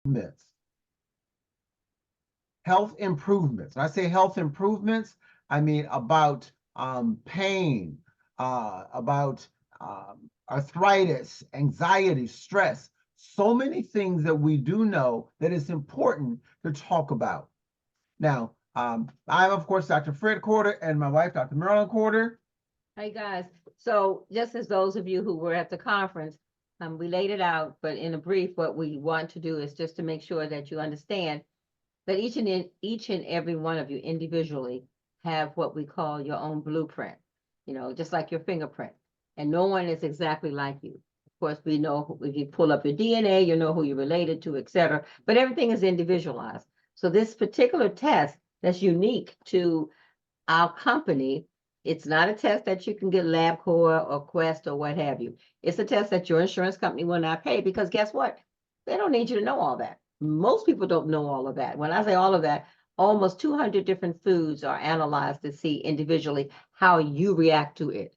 myths. Health improvements. When I say health improvements, I mean about pain, about arthritis, anxiety, stress. So many things that we do know that it's important to talk about. Now, I'm, of course, Dr. Fred Corder and my wife, Dr. Marilyn Corder. Hey, guys. So just as those of you who were at the conference, we laid it out, but in a brief, what we want to do is just to make sure that you understand that each and every one of you individually have what we call your own blueprint, just like your fingerprint. And no one is exactly like you. Of course, we know if you pull up your DNA, you know who you're related to, et cetera, but everything is individualized. So this particular test that's unique to our company, it's not a test that you can get LabCorp or Quest or what have you. It's a test that your insurance company will not pay because guess what? They don't need you to know all that. Most people don't know all of that. When I say all of that, almost 200 different foods are analyzed to see individually how you react to it,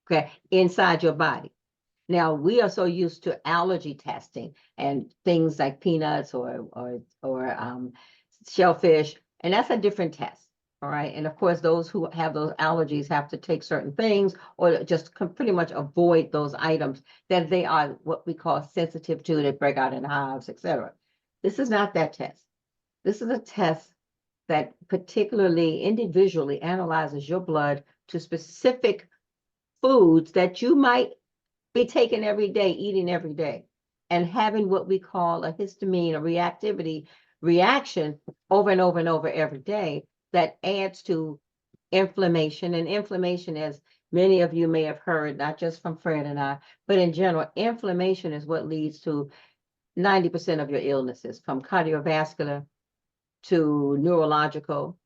okay, inside your body. Now, we are so used to allergy testing and things like peanuts or shellfish, and that's a different test. All right. And of course, those who have those allergies have to take certain things or just pretty much avoid those items that they are what we call sensitive to, that break out in hives, et cetera. This is not that test. This is a test that particularly individually analyzes your blood to specific foods that you might be taking every day, eating every day, and having what we call a histamine, a reactivity reaction over and over and over every day that adds to inflammation. And inflammation, as many of you may have heard, not just from Fred and I, but in general, inflammation is what leads to 90% of your illnesses, from cardiovascular to neurological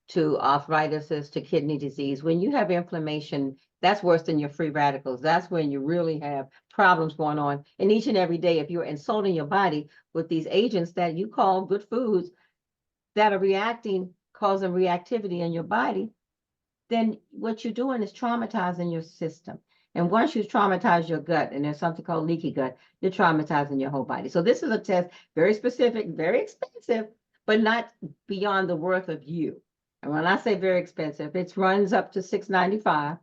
to arthritis to kidney disease. When you have inflammation, that's worse than your free radicals. That's when you really have problems going on. And each and every day, if you're insulting your body with these agents that you call good foods that are reacting, causing reactivity in your body, then what you're doing is traumatizing your system. And once you traumatize your gut, and there's something called leaky gut, you're traumatizing your whole body. So this is a test, very specific, very expensive, but not beyond the worth of you. And when I say very expensive, it runs up to $695.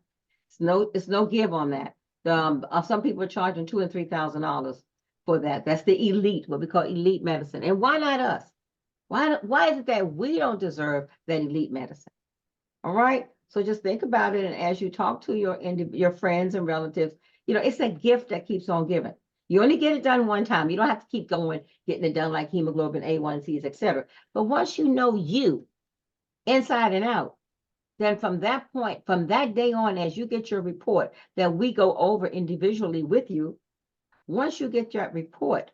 It's no give on that. Some people are charging $2,000 and $3,000 for that. That's the elite, what we call elite medicine. And why not us? Why is it that we don't deserve that elite medicine? All right. So just think about it. And as you talk to your friends and relatives, it's a gift that keeps on giving. You only get it done one time. You don't have to keep going, getting it done like hemoglobin, A1Cs, et cetera. But once you know you inside and out, then from that point, from that day on, as you get your report that we go over individually with you, once you get your report,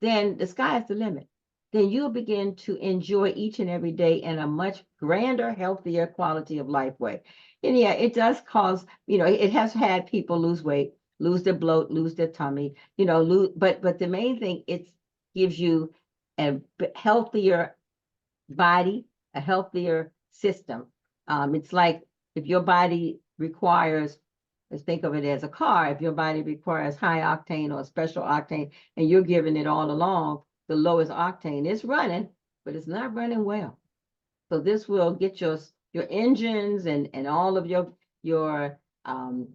then the sky is the limit. Then you'll begin to enjoy each and every day in a much grander, healthier quality of life way. And yeah, it does cause, it has had people lose weight, lose their bloat, lose their tummy, but the main thing, it gives you a healthier body, a healthier system. It's like if your body requires, let's think of it as a car, if your body requires high octane or special octane, and you're giving it all along the lowest octane, it's running, but it's not running well. So this will get your engines and all of your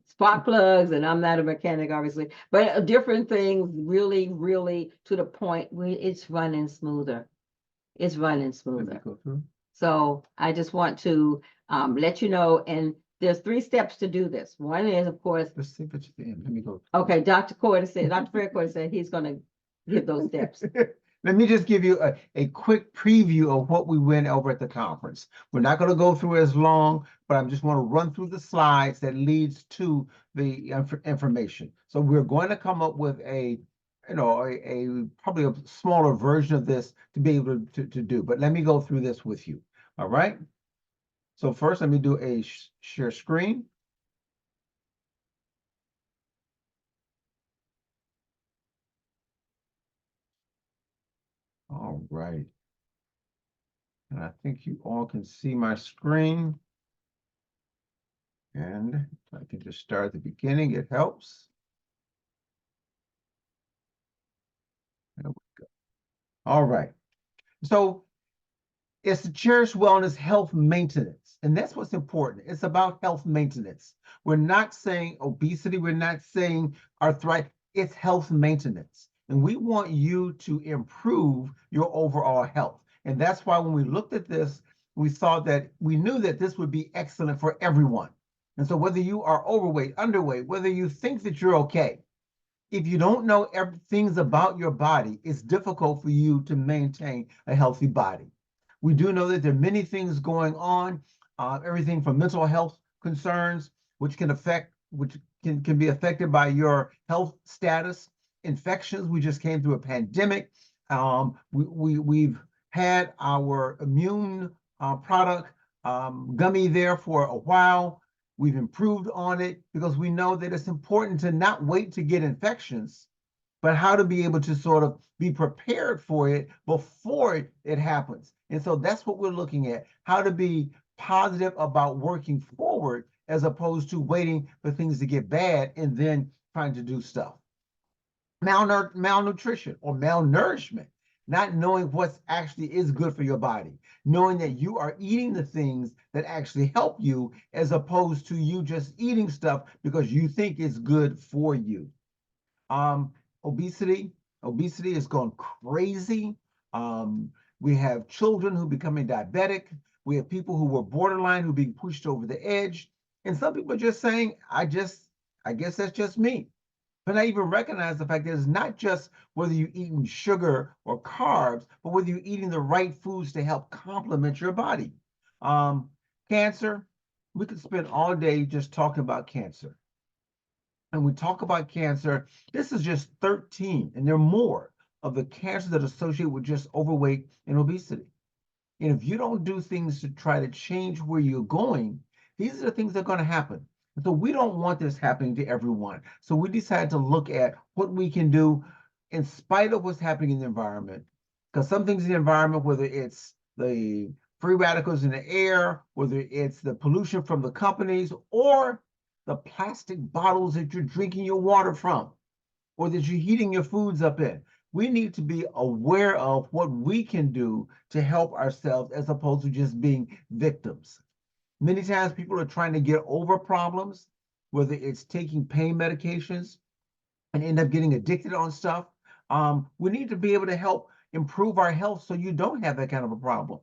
spark plugs, and I'm not a mechanic, obviously, but different things really, really to the point where it's running smoother. It's running smoother. So I just want to let you know, and there's 3 steps to do this. One is, of course, let's see if it's the end. Let me go. Okay, Dr. Fred Corder said he's going to give those steps. Let me just give you a quick preview of what we went over at the conference. We're not going to go through as long, but I just want to run through the slides that leads to the information. So we're going to come up with a probably a smaller version of this to be able to do. But let me go through this with you. All right. So first, let me do a share screen. All right. And I think you all can see my screen. And I can just start at the beginning. It helps. There we go. All right. So it's the cherished wellness health maintenance. And that's what's important. It's about health maintenance. We're not saying obesity. We're not saying arthritis. It's health maintenance. And we want you to improve your overall health. And that's why when we looked at this, we thought that we knew that this would be excellent for everyone. And so whether you are overweight, underweight, whether you think that you're okay, if you don't know things about your body, it's difficult for you to maintain a healthy body. We do know that there are many things going on, everything from mental health concerns, which can be affected by your health status, infections. We just came through a pandemic. We've had our immune product gummy there for a while. We've improved on it because we know that it's important to not wait to get infections, but how to be able to sort of be prepared for it before it happens. And so that's what we're looking at, how to be positive about working forward as opposed to waiting for things to get bad and then trying to do stuff. Malnutrition or malnourishment, not knowing what actually is good for your body, knowing that you are eating the things that actually help you as opposed to you just eating stuff because you think it's good for you. Obesity has gone crazy. We have children who are becoming diabetic. We have people who were borderline who are being pushed over the edge. And some people are just saying, I guess that's just me. But I even recognize the fact that it's not just whether you're eating sugar or carbs, but whether you're eating the right foods to help complement your body. Cancer, we could spend all day just talking about cancer. And we talk about cancer, this is just 13, and there are more of the cancers that are associated with just overweight and obesity. And if you don't do things to try to change where you're going, these are the things that are going to happen. And so we don't want this happening to everyone. So we decided to look at what we can do in spite of what's happening in the environment. Because some things in the environment, whether it's the free radicals in the air, whether it's the pollution from the companies, or the plastic bottles that you're drinking your water from, or that you're heating your foods up in. We need to be aware of what we can do to help ourselves as opposed to just being victims. Many times people are trying to get over problems, whether it's taking pain medications and end up getting addicted on stuff. We need to be able to help improve our health so you don't have that kind of a problem.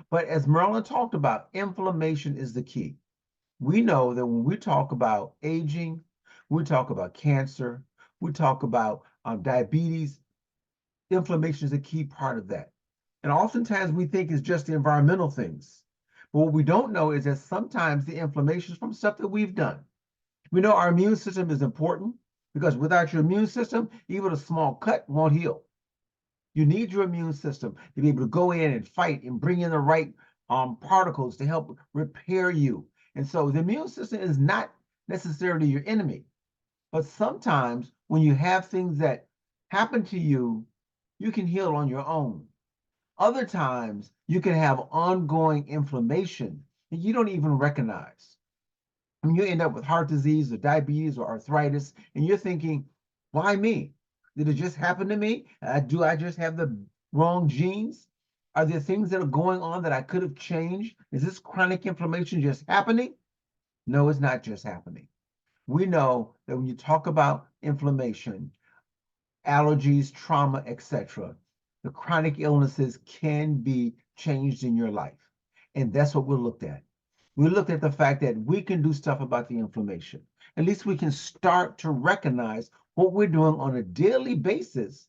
But as Marilyn talked about, inflammation is the key. We know that when we talk about aging, we talk about cancer, we talk about diabetes, inflammation is a key part of that. And oftentimes we think it's just the environmental things. But what we don't know is that sometimes the inflammation is from stuff that we've done. We know our immune system is important because without your immune system, even a small cut won't heal. You need your immune system to be able to go in and fight and bring in the right particles to help repair you. And so the immune system is not necessarily your enemy. But sometimes when you have things that happen to you, you can heal on your own. Other times you can have ongoing inflammation that you don't even recognize. I mean, you end up with heart disease or diabetes or arthritis, and you're thinking, why me? Did it just happen to me? Do I just have the wrong genes? Are there things that are going on that I could have changed? Is this chronic inflammation just happening? No, it's not just happening. We know that when you talk about inflammation, allergies, trauma, etc., the chronic illnesses can be changed in your life. And that's what we looked at. We looked at the fact that we can do stuff about the inflammation. At least we can start to recognize what we're doing on a daily basis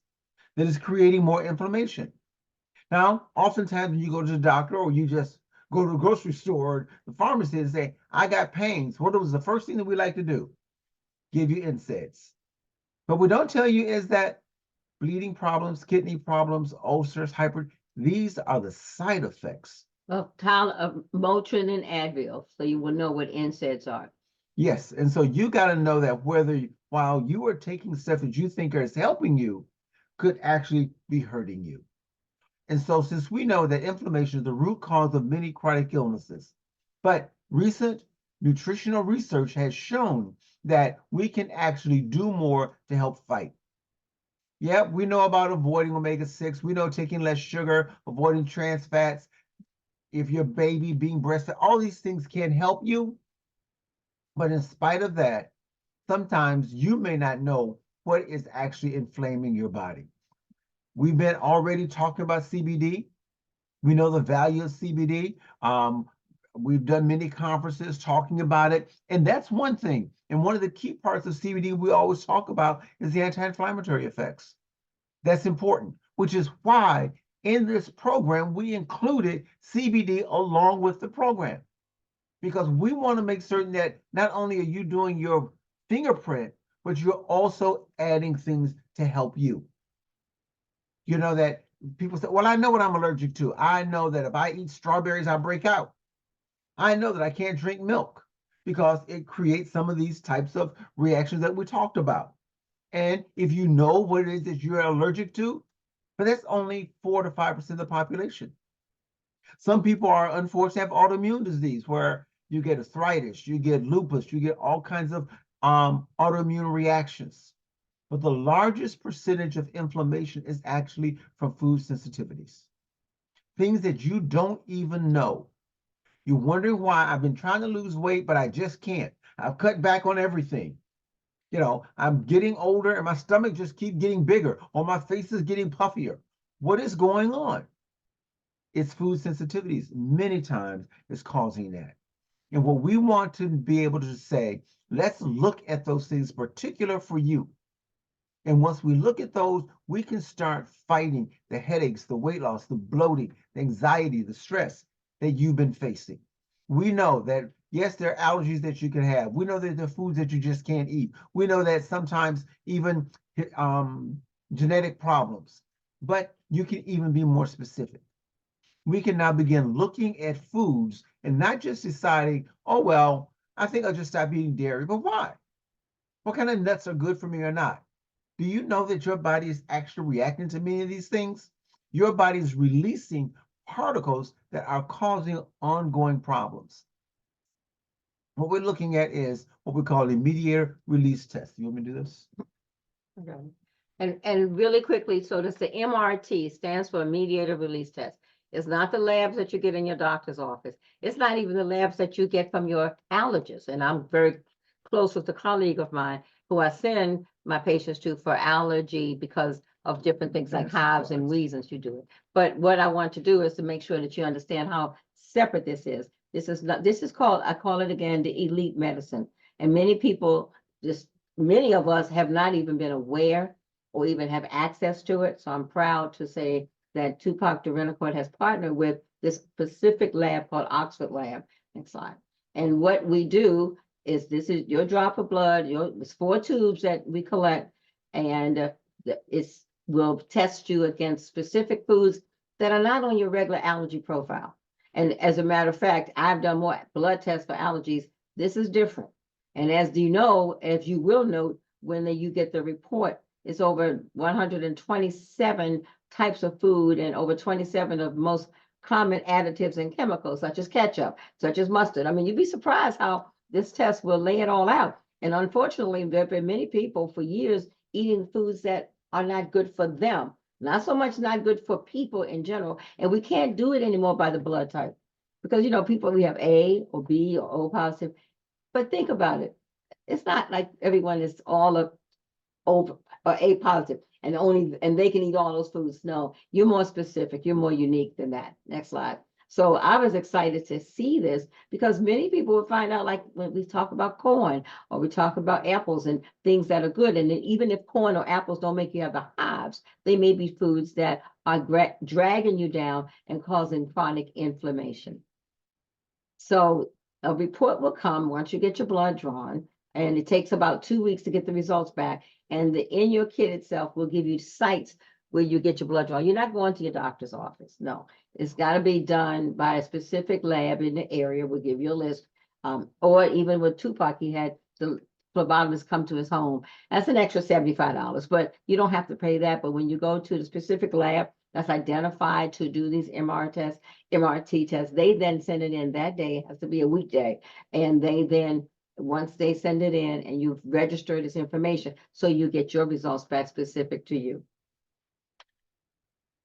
that is creating more inflammation. Now, oftentimes when you go to the doctor or you just go to the grocery store or the pharmacy and say, I got pains, what was the first thing that we like to do? Give you NSAIDs. But what we don't tell you is that bleeding problems, kidney problems, ulcers, these are the side effects. Of Motrin and Advil, so you will know what NSAIDs are. Yes, and so you got to know that while you are taking stuff that you think is helping you, could actually be hurting you. And so since we know that inflammation is the root cause of many chronic illnesses, but recent nutritional research has shown that we can actually do more to help fight. Yeah, we know about avoiding omega-6. We know taking less sugar, avoiding trans fats. If your baby being breastfed, all these things can help you. But in spite of that, sometimes you may not know what is actually inflaming your body. We've been already talking about CBD. We know the value of CBD. We've done many conferences talking about it. And that's one thing. And one of the key parts of CBD we always talk about is the anti-inflammatory effects. That's important, which is why in this program, we included CBD along with the program, because we want to make certain that not only are you doing your fingerprint, but you're also adding things to help you. You know that people say, well, I know what I'm allergic to. I know that if I eat strawberries, I break out. I know that I can't drink milk because it creates some of these types of reactions that we talked about. And if you know what it is that you're allergic to, but that's only 4 to 5% of the population. Some people are unfortunately have autoimmune disease where you get arthritis, you get lupus, you get all kinds of autoimmune reactions. But the largest percentage of inflammation is actually from food sensitivities, things that you don't even know. You're wondering why I've been trying to lose weight, but I just can't. I've cut back on everything. You know, I'm getting older and my stomach just keeps getting bigger or my face is getting puffier. What is going on? It's food sensitivities. Many times is causing that. And what we want to be able to say, let's look at those things particular for you. And once we look at those, we can start fighting the headaches, the weight loss, the bloating, the anxiety, the stress that you've been facing. We know that, yes, there are allergies that you can have. We know that there are foods that you just can't eat. We know that sometimes even genetic problems, but you can even be more specific. We can now begin looking at foods and not just deciding, oh, well, I think I'll just stop eating dairy, but why? What kind of nuts are good for me or not? Do you know that your body is actually reacting to many of these things? Your body is releasing particles that are causing ongoing problems. What we're looking at is what we call a Mediator Release Test. You want me to do this? Okay. And really quickly, so this the MRT stands for Mediator Release Test. It's not the labs that you get in your doctor's office. It's not even the labs that you get from your allergist. And I'm very close with a colleague of mine who I send my patients to for allergy because of different things like hives and reasons you do it. But what I want to do is to make sure that you understand how separate this is. This is called, I call it again, the elite medicine. And many people, many of us have not even been aware or even have access to it. So I'm proud to say that Tupac Durenacort has partnered with this specific lab called Oxford Lab. Next slide. And what we do is this is your drop of blood, it's 4 tubes that we collect, and we'll test you against specific foods that are not on your regular allergy profile. And as a matter of fact, I've done more blood tests for allergies. This is different. And as you will note, when you get the report, it's over 127 types of food and over 27 of most common additives and chemicals, such as ketchup, such as mustard. I mean, you'd be surprised how this test will lay it all out. And unfortunately, there have been many people for years eating foods that are not good for them, not so much not good for people in general. And we can't do it anymore by the blood type because, people, we have A or B or O positive. But think about it. It's not like everyone is all of O or A positive and they can eat all those foods. No, you're more specific. You're more unique than that. Next slide. So I was excited to see this because many people would find out, like when we talk about corn or we talk about apples and things that are good. And then even if corn or apples don't make you have the hives, they may be foods that are dragging you down and causing chronic inflammation. So a report will come once you get your blood drawn, and it takes about 2 weeks to get the results back. And in your kit itself will give you sites where you get your blood drawn. You're not going to your doctor's office. No, it's got to be done by a specific lab in the area. We'll give you a list. Or even with Tupac, he had the phlebotomist come to his home. That's an extra $75, but you don't have to pay that. But when you go to the specific lab that's identified to do these MRT tests, they then send it in that day. It has to be a weekday. And they then, once they send it in and you've registered this information, so you get your results back specific to you.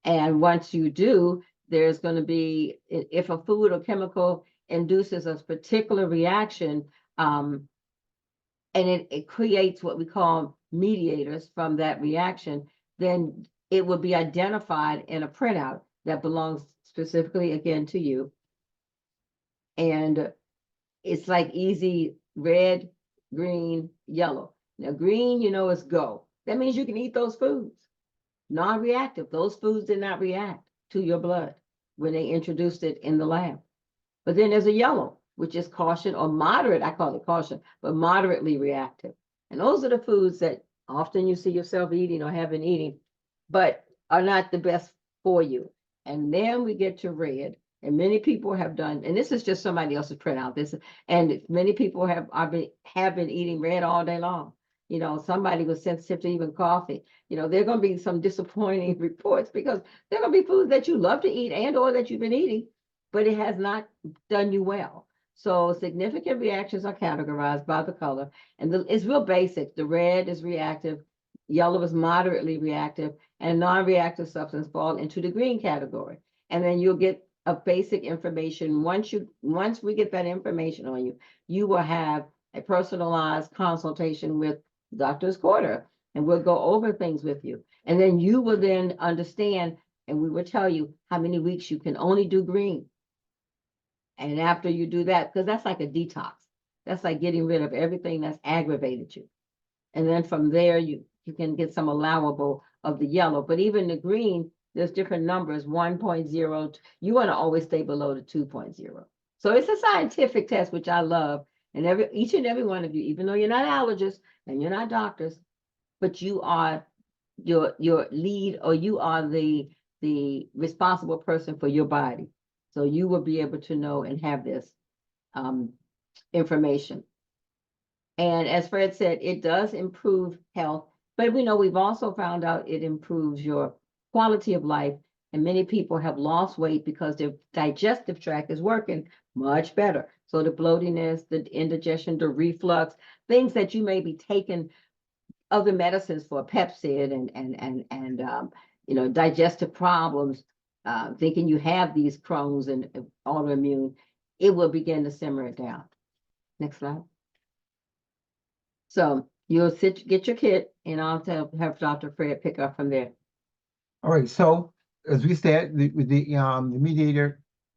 And once you do, there's going to be, if a food or chemical induces a particular reaction, and it creates what we call mediators from that reaction, then it will be identified in a printout that belongs specifically again to you. And it's like easy red, green, yellow. Now, green, is go. That means you can eat those foods. Non-reactive, those foods did not react to your blood when they introduced it in the lab. But then there's a yellow, which is caution or moderate, I call it caution, but moderately reactive. And those are the foods that often you see yourself eating or have been eating, but are not the best for you. And then we get to red, and many people have done, and this is just somebody else's printout. And many people have been eating red all day long. Somebody was sensitive to even coffee. There are going to be some disappointing reports because there are going to be foods that you love to eat and or that you've been eating, but it has not done you well. So significant reactions are categorized by the color, and it's real basic. The red is reactive, yellow is moderately reactive, and non-reactive substance fall into the green category. And then you'll get a basic information. Once we get that information on you, you will have a personalized consultation with Dr. Corder, and we'll go over things with you. And then you will then understand, and we will tell you how many weeks you can only do green. And after you do that, because that's like a detox, that's like getting rid of everything that's aggravated you. And then from there, you can get some allowable of the yellow. But even the green, there's different numbers, 1.0. You want to always stay below the 2.0. So it's a scientific test, which I love. And each and every one of you, even though you're not allergists and you're not doctors, but you are your lead, or you are the responsible person for your body. So you will be able to know and have this information. And as Fred said, it does improve health, but we've also found out it improves your quality of life. And many people have lost weight because their digestive tract is working much better. So the bloatiness, the indigestion, the reflux, things that you may be taking other medicines for, Pepcid and digestive problems, thinking you have these Crohn's and autoimmune, it will begin to simmer it down. Next slide. So you'll get your kit, and I'll have Dr. Fred pick up from there. All right. So as we said, the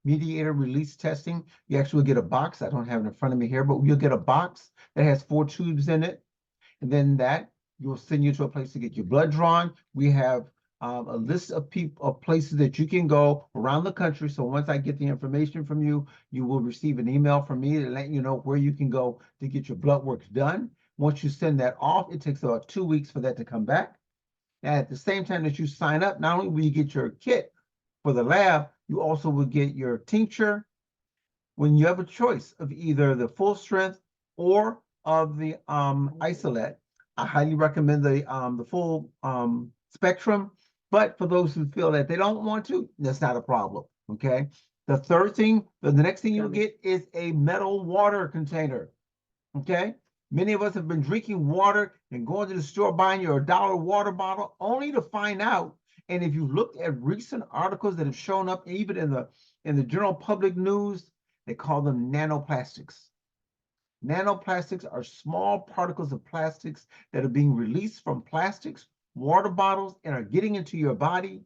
mediator release testing, you actually get a box. I don't have it in front of me here, but you'll get a box that has 4 tubes in it, and then that will send you to a place to get your blood drawn. We have a list of places that you can go around the country. So once I get the information from you, you will receive an email from me to let you know where you can go to get your blood work done. Once you send that off, it takes about 2 weeks for that to come back. And at the same time that you sign up, not only will you get your kit for the lab, you also will get your tincture. When you have a choice of either the full strength or of the isolate, I highly recommend the full spectrum. But for those who feel that they don't want to, that's not a problem. Okay. The next thing you'll get is a metal water container. Okay. Many of us have been drinking water and going to the store buying your $1 water bottle only to find out. And if you look at recent articles that have shown up even in the general public news, they call them nanoplastics. Nanoplastics are small particles of plastics that are being released from plastics, water bottles, and are getting into your body,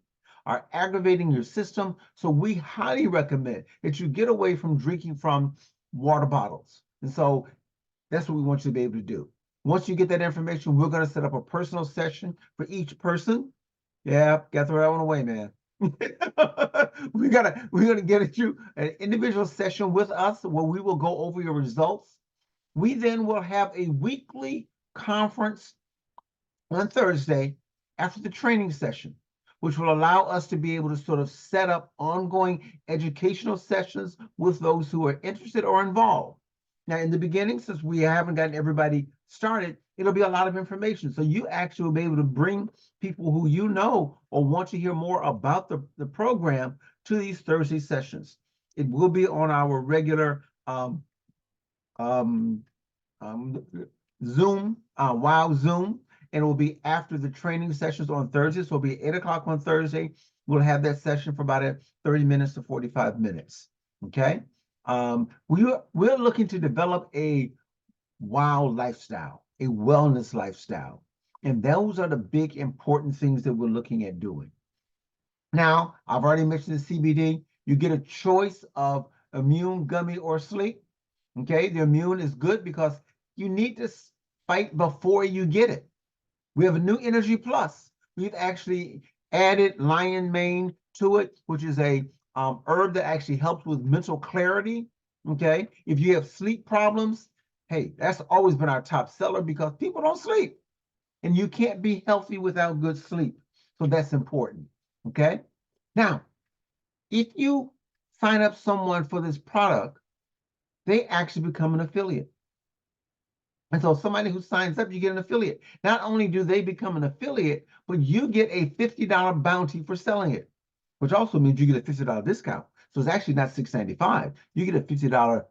are aggravating your system. So we highly recommend that you get away from drinking from water bottles. And so that's what we want you to be able to do. Once you get that information, we're going to set up a personal session for each person. Yeah, got to throw that one away, man. We're gonna get you an individual session with us where we will go over your results. We then will have a weekly conference on Thursday after the training session, which will allow us to be able to sort of set up ongoing educational sessions with those who are interested or involved. Now, in the beginning, since we haven't gotten everybody started, it'll be a lot of information. So you actually will be able to bring people who you know or want to hear more about the program to these Thursday sessions. It will be on our regular Zoom, Zoom, and it will be after the training sessions on Thursday. So it'll be 8 o'clock on Thursday, We'll have that session for about 30 minutes to 45 minutes. Okay. We're looking to develop a wild lifestyle, a wellness lifestyle. And those are the big important things that we're looking at doing. Now, I've already mentioned the CBD. You get a choice of immune, gummy, or sleep. Okay, the immune is good because you need to fight before you get it. We have a new Energy Plus. We've actually added lion mane to it, which is a herb that actually helps with mental clarity. Okay, if you have sleep problems, hey, that's always been our top seller because people don't sleep, and you can't be healthy without good sleep. So that's important. Okay, now if you sign up someone for this product, they actually become an affiliate. And so somebody who signs up, you get an affiliate. Not only do they become an affiliate, but you get a $50 bounty for selling it, which also means you get a $50 discount. So it's actually not $6.95. You get a $50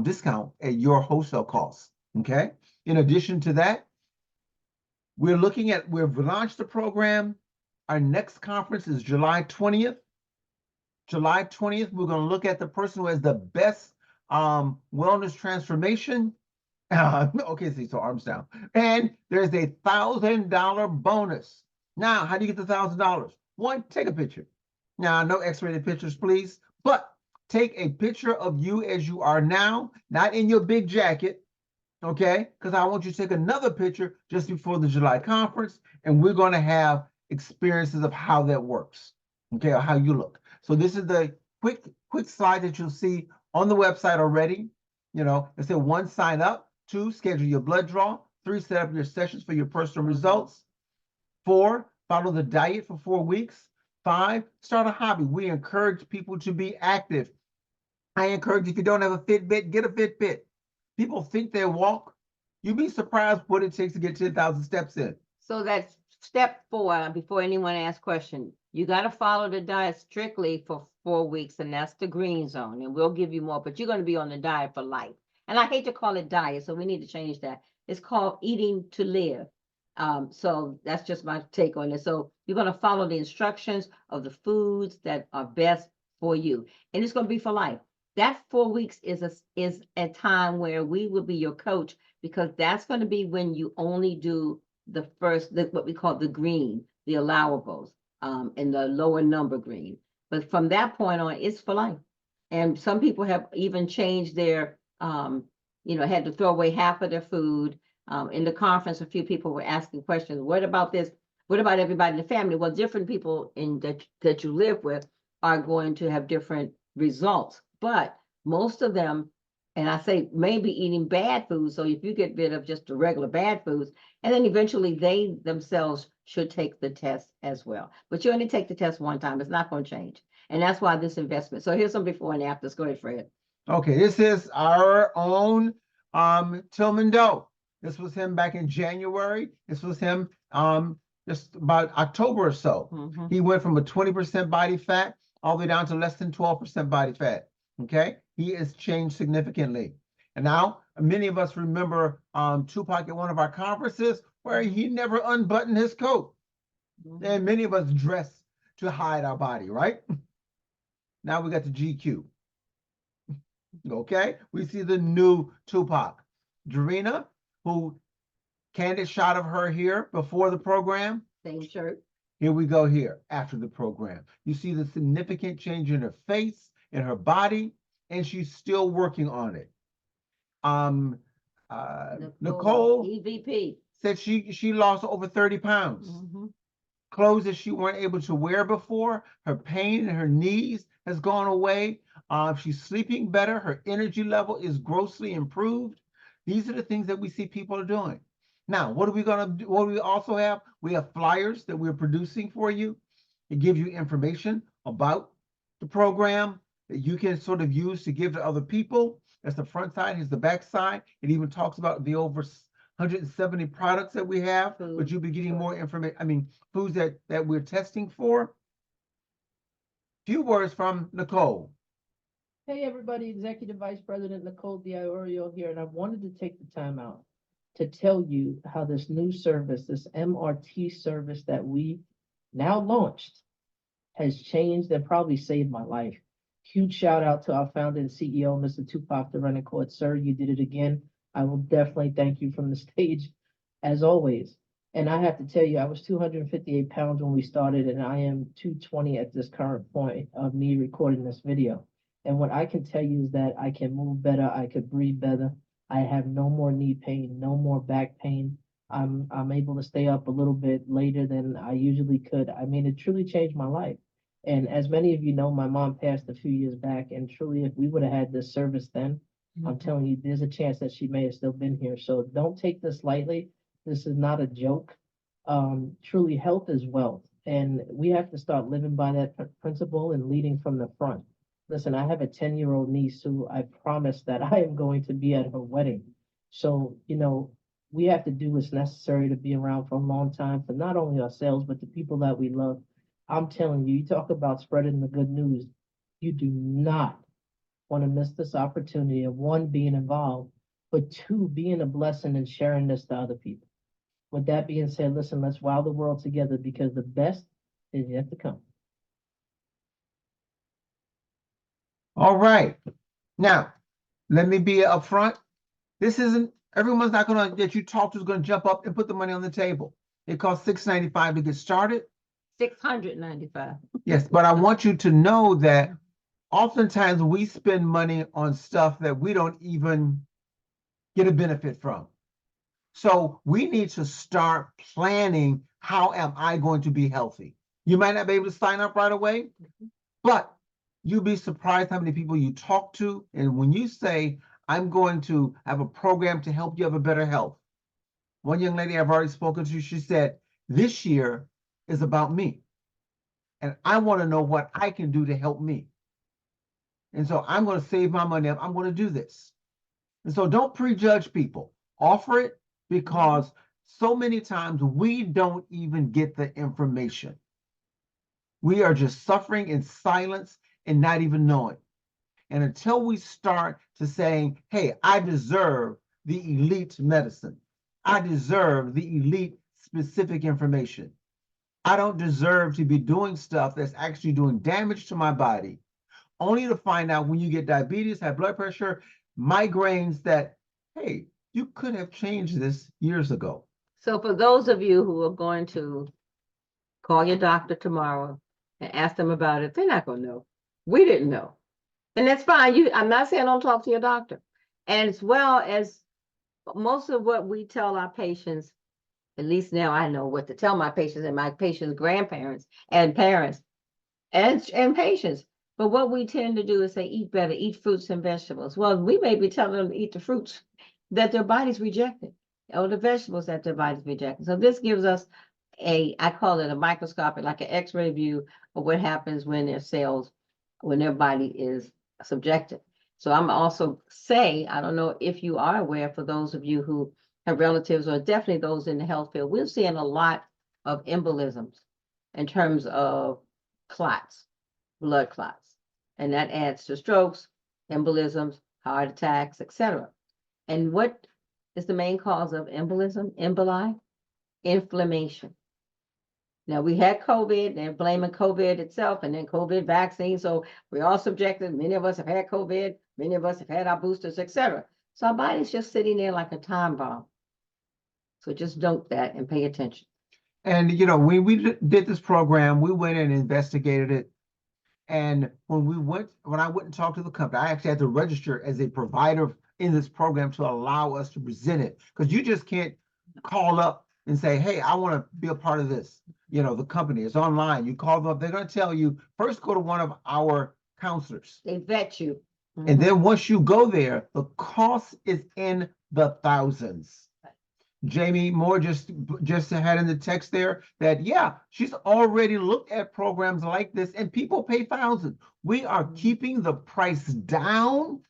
discount at your wholesale cost. Okay. In addition to that, we've launched the program. Our next conference is July 20th. July 20th, we're going to look at the person who has the best wellness transformation. Okay, see, so arms down. And there's a $1,000 bonus. Now, how do you get the $1,000? One, take a picture. Now, no X-rated pictures, please, but take a picture of you as you are now, not in your big jacket, okay? Because I want you to take another picture just before the July conference, and we're going to have experiences of how that works, okay, or how you look. So this is the quick slide that you'll see on the website already. You know, it said 1, sign up. 2, schedule your blood draw. 3, set up your sessions for your personal results. 4, follow the diet for 4 weeks. 5, start a hobby. We encourage people to be active. I encourage, if you don't have a Fitbit, get a Fitbit. People think they walk. You'd be surprised what it takes to get 10,000 steps in. So that's step 4, before anyone asks question. You got to follow the diet strictly for 4 weeks, and that's the green zone. And we'll give you more, but you're going to be on the diet for life. And I hate to call it diet, so we need to change that. It's called eating to live. So that's just my take on it. So you're going to follow the instructions of the foods that are best for you. And it's going to be for life. That 4 weeks is a time where we will be your coach, because that's going to be when you only do the first, what we call the green, the allowables, and the lower number green. But from that point on, it's for life. And some people have even changed their, had to throw away half of their food. In the conference, a few people were asking questions. What about this? What about everybody in the family? Well, different people that you live with are going to have different results. But most of them, and I say maybe eating bad foods. So if you get rid of just the regular bad foods, and then eventually they themselves should take the test as well. But you only take the test one time. It's not going to change. And that's why this investment. So here's some before and afters. Go ahead, Fred. Okay, this is our own Tillman Doe. This was him back in January. This was him just about October or so. Mm-hmm. He went from a 20% body fat all the way down to less than 12% body fat. Okay, he has changed significantly. And now many of us remember Tupac at one of our conferences where he never unbuttoned his coat. Mm-hmm. And many of us dress to hide our body, right? Now we got the GQ. Okay, we see the new Tupac. Jarena, who candid shot of her here before the program. Same shirt. Here we go here after the program. You see the significant change in her face, in her body, and she's still working on it. Nicole EVP said she lost over 30 pounds. Mm-hmm. Clothes that she weren't able to wear before. Her pain in her knees has gone away. She's sleeping better. Her energy level is grossly improved. These are the things that we see people are doing. Now, what are we going to do? What do we also have? We have flyers that we're producing for you. It gives you information about the program that you can sort of use to give to other people. That's the front side. Here's the back side. It even talks about the over 170 products that we have, but you'll be getting more information. Foods that we're testing for. Few words from Nicole. Hey everybody, Executive Vice President Nicole Diorio here, and I wanted to take the time out to tell you how this new service, this MRT service that we now launched, has changed and probably saved my life. Huge shout out to our founder and CEO, Mr. Tupac the Running Court. Sir, you did it again. I will definitely thank you from the stage, as always. And I have to tell you, I was 258 pounds when we started, and I am 220 at this current point of me recording this video. And what I can tell you is that I can move better, I could breathe better. I have no more knee pain, no more back pain. I'm able to stay up a little bit later than I usually could. I mean, it truly changed my life. And as many of you know, my mom passed a few years back, and truly, if we would have had this service then, I'm telling you, there's a chance that she may have still been here. So don't take this lightly. This is not a joke. Truly, health is wealth, and we have to start living by that principle and leading from the front. Listen, I have a 10-year-old niece who I promised that I am going to be at her wedding. So, you know, we have to do what's necessary to be around for a long time for not only ourselves, but the people that we love. I'm telling you, you talk about spreading the good news. You do not want to miss this opportunity of one, being involved, but two, being a blessing and sharing this to other people. With that being said, listen, let's wow the world together because the best is yet to come. All right. Now, let me be upfront. This isn't, everyone's not going to, that you talk to is going to jump up and put the money on the table. It costs $695 to get started. $695. Yes, but I want you to know that oftentimes we spend money on stuff that we don't even get a benefit from. So we need to start planning, how am I going to be healthy? You might not be able to sign up right away, but you'll be surprised how many people you talk to. And when you say, I'm going to have a program to help you have a better health. One young lady I've already spoken to, she said, this year is about me. And I want to know what I can do to help me. And so I'm going to save my money up. I'm going to do this. And so don't prejudge people. Offer it, because so many times we don't even get the information. We are just suffering in silence and not even knowing. And until we start to saying, hey, I deserve the elite medicine. I deserve the elite specific information. I don't deserve to be doing stuff that's actually doing damage to my body, only to find out when you get diabetes, high blood pressure, migraines, that, hey, you could have changed this years ago. So for those of you who are going to call your doctor tomorrow and ask them about it, they're not going to know. We didn't know. And that's fine. I'm not saying don't talk to your doctor. And as well as most of what we tell our patients, at least now I know what to tell my patients and my patients' grandparents and parents and patients. But what we tend to do is say, eat better, eat fruits and vegetables. Well, we may be telling them to eat the fruits that their body's rejected, or the vegetables that their body's rejected. So this gives us I call it a microscopic, like an X-ray view of what happens when their cells, when their body is subjected. So I'm also say, I don't know if you are aware, for those of you who have relatives or definitely those in the health field, we're seeing a lot of embolisms in terms of clots, blood clots, and that adds to strokes, embolisms, heart attacks, etc. And what is the main cause of embolism, emboli? Inflammation. Now, we had COVID, they're blaming COVID itself and then COVID vaccine. So we're all subjected. Many of us have had COVID. Many of us have had our boosters, etc. So our body's just sitting there like a time bomb. So just note that and pay attention. And, you know, when we did this program, we went and investigated it. And when I went and talked to the company, I actually had to register as a provider in this program to allow us to present it. Because you just can't call up and say, hey, I want to be a part of this. You know, the company is online. You call them up, they're going to tell you, first go to one of our counselors. They vet you. And then once you go there, the cost is in the thousands. Jamie Moore just had in the text there that, yeah, she's already looked at programs like this and people pay thousands. We are keeping the price down.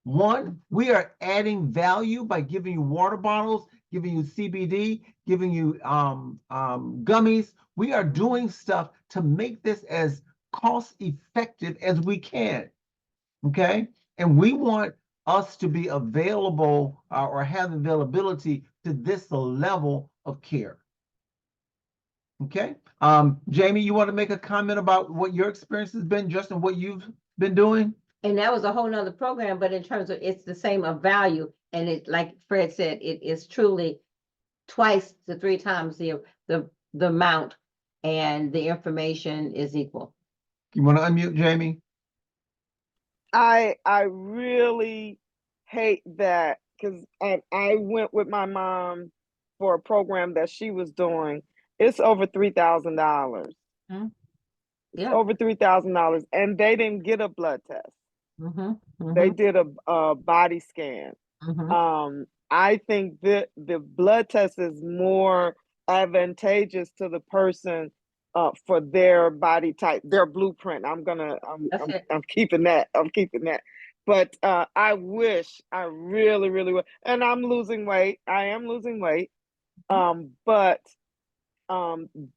One, we are adding value by giving you water bottles, giving you CBD, giving you gummies. We are doing stuff to make this as cost effective as we can. Okay. And we want us to be available or have availability to this level of care. Okay. Jamie, you want to make a comment about what your experience has been, just and what you've been doing? And that was a whole nother program, but in terms of it's the same of value. And it, like Fred said, it is truly twice to 3 times the amount, and the information is equal. You want to unmute Jamie? I really hate that, because I went with my mom for a program that she was doing. It's over $3,000. Hmm. It's Yeah. over $3,000, and they didn't get a blood test. Mm-hmm. They did a body scan. Mm-hmm. I think that the blood test is more advantageous to the person for their body type, their blueprint. I'm keeping that. I'm keeping that. But I wish, I really, really would. And I'm losing weight. I am losing weight. But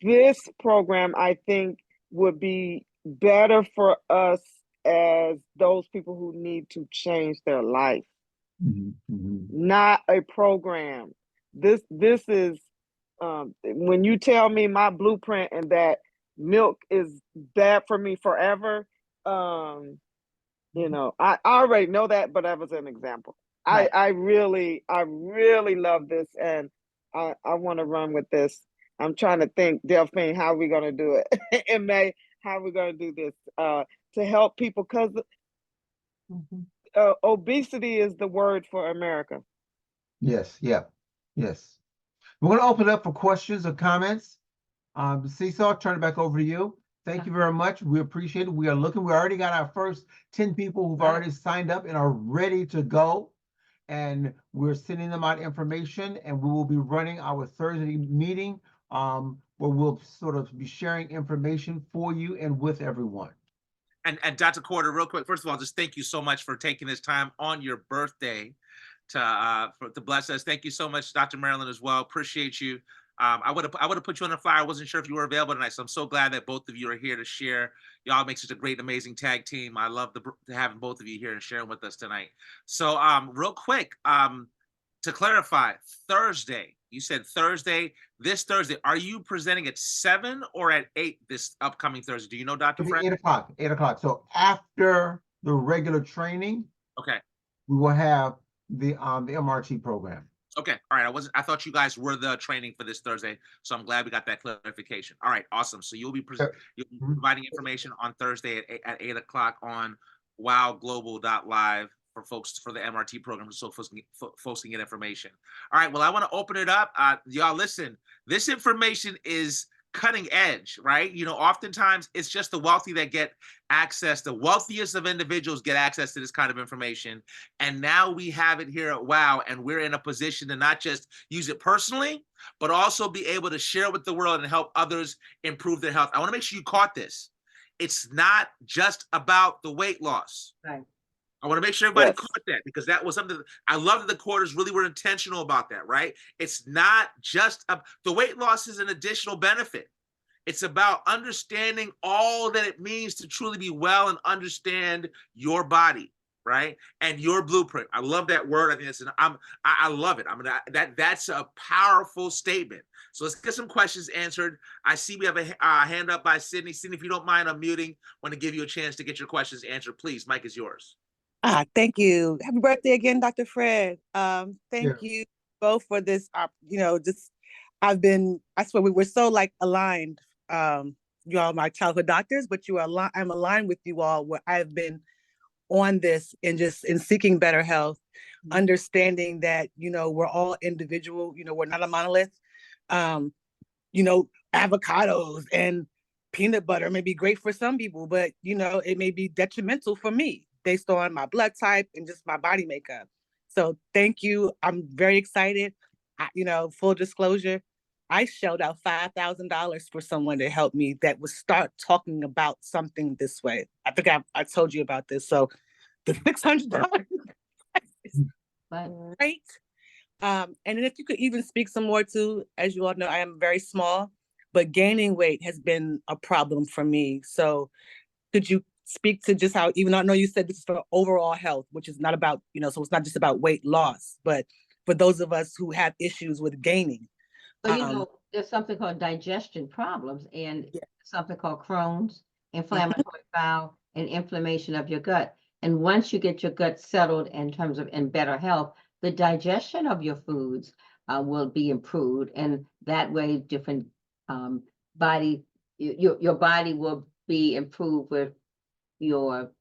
this program, I think, would be better for us as those people who need to change their life. Not a program. This is when you tell me my blueprint and that milk is bad for me forever, you know, I already know that, but that was an example. Right. I really love this, and I want to run with this. I'm trying to think, Delphine, how are we going to do it? In May, how are we going to do this to help people? Because obesity is the word for America. Yes, yeah, yes. We're going to open it up for questions or comments. Cecil, I'll turn it back over to you. Thank you very much. We appreciate it. We already got our first 10 people who've already signed up and are ready to go. And we're sending them out information, and we will be running our Thursday meeting where we'll sort of be sharing information for you and with everyone. And Dr. Corder, real quick, first of all, just thank you so much for taking this time on your birthday to bless us. Thank you so much, Dr. Marilyn, as well. Appreciate you. I would have put you on the flyer. I wasn't sure if you were available tonight, so I'm so glad that both of you are here to share. Y'all make such a great, amazing tag team. I love having both of you here and sharing with us tonight. So real quick, to clarify, Thursday, you said Thursday, this Thursday, are you presenting at 7 or at 8 this upcoming Thursday? Do you know, Dr. Fred? 8 o'clock, 8 o'clock. So after the regular training, Okay. we will have the MRT program. Okay. All right. I thought you guys were the training for this Thursday, so I'm glad we got that clarification. All right. Awesome. So you'll be providing information on Thursday at 8 o'clock on wowglobal.live for folks for the MRT program, so folks can get information. All right. Well, I want to open it up. Y'all listen, this information is cutting edge, right? You know, oftentimes it's just the wealthy that get access. The wealthiest of individuals get access to this kind of information. And now we have it here at WOW, and we're in a position to not just use it personally, but also be able to share it with the world and help others improve their health. I want to make sure you caught this. It's not just about the weight loss. Right. I want to make sure everybody caught that, because that was something I love that the Corders really were intentional about that, right? It's not just the weight loss is an additional benefit. It's about understanding all that it means to truly be well and understand your body, right? And your blueprint. I love that word. I think I love it. I mean, that's a powerful statement. So let's get some questions answered. I see we have a hand up by Sydney. Sydney, if you don't mind unmuting, want to give you a chance to get your questions answered. Please, mic is yours. Thank you. Happy birthday again, Dr. Fred. Thank you both for this. I swear we were so like aligned. You all are my childhood doctors, but I'm aligned with you all where I've been on this and just in seeking better health, understanding that, you know, we're all individual, you know, we're not a monolith. You know, avocados and peanut butter may be great for some people, but, you know, it may be detrimental for me based on my blood type and just my body makeup. So thank you. I'm very excited. You know, full disclosure, I shelled out $5,000 for someone to help me that would start talking about something this way. I think I told you about this. So the $600 is great. And then if you could even speak some more to, as you all know, I am very small, but gaining weight has been a problem for me. So could you speak to just how, even though I know you said this is for overall health, which is not about, you know, so it's not just about weight loss, but for those of us who have issues with gaining. But you know, there's something called digestion problems and Yeah. something called Crohn's, inflammatory bowel, and inflammation of your gut. And once you get your gut settled in terms of in better health, the digestion of your foods will be improved, and that way, different body, your body will be improved with your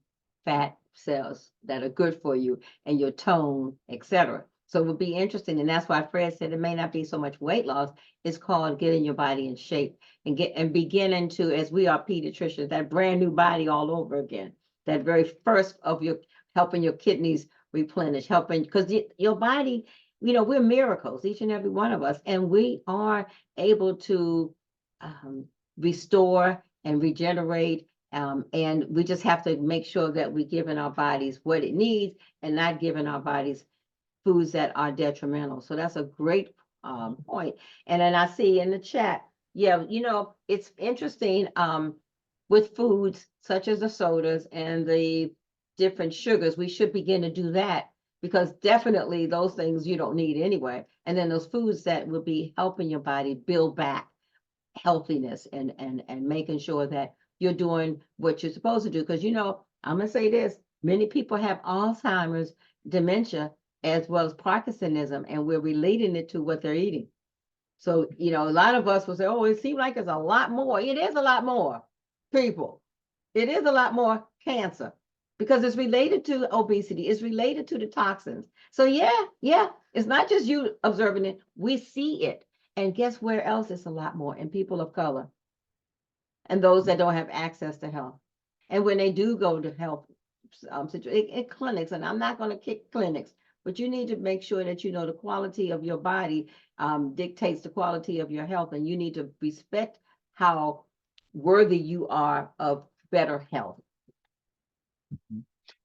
fat cells that are good for you and your tone, etc. So it would be interesting. And that's why Fred said it may not be so much weight loss. It's called getting your body in shape and beginning to, as we are pediatricians, that brand new body all over again. That very first of your helping your kidneys replenish, helping, because your body, we're miracles, each and every one of us, and we are able to restore and regenerate. And we just have to make sure that we're giving our bodies what it needs and not giving our bodies foods that are detrimental. So that's a great point. And then I see in the chat, yeah, it's interesting with foods such as the sodas and the different sugars, we should begin to do that, because definitely those things you don't need anyway. And then those foods that will be helping your body build back healthiness and making sure that you're doing what you're supposed to do. Because, I'm going to say this, many people have Alzheimer's, dementia, as well as Parkinsonism, and we're relating it to what they're eating. So, a lot of us will say, oh, it seems like it's a lot more. It is a lot more, people. It is a lot more cancer, because it's related to obesity. It's related to the toxins. So yeah, it's not just you observing it. We see it. And guess where else it's a lot more? In people of color and those that don't have access to health. And when they do go to health clinics, and I'm not going to kick clinics, but you need to make sure that the quality of your body dictates the quality of your health, and you need to respect how worthy you are of better health.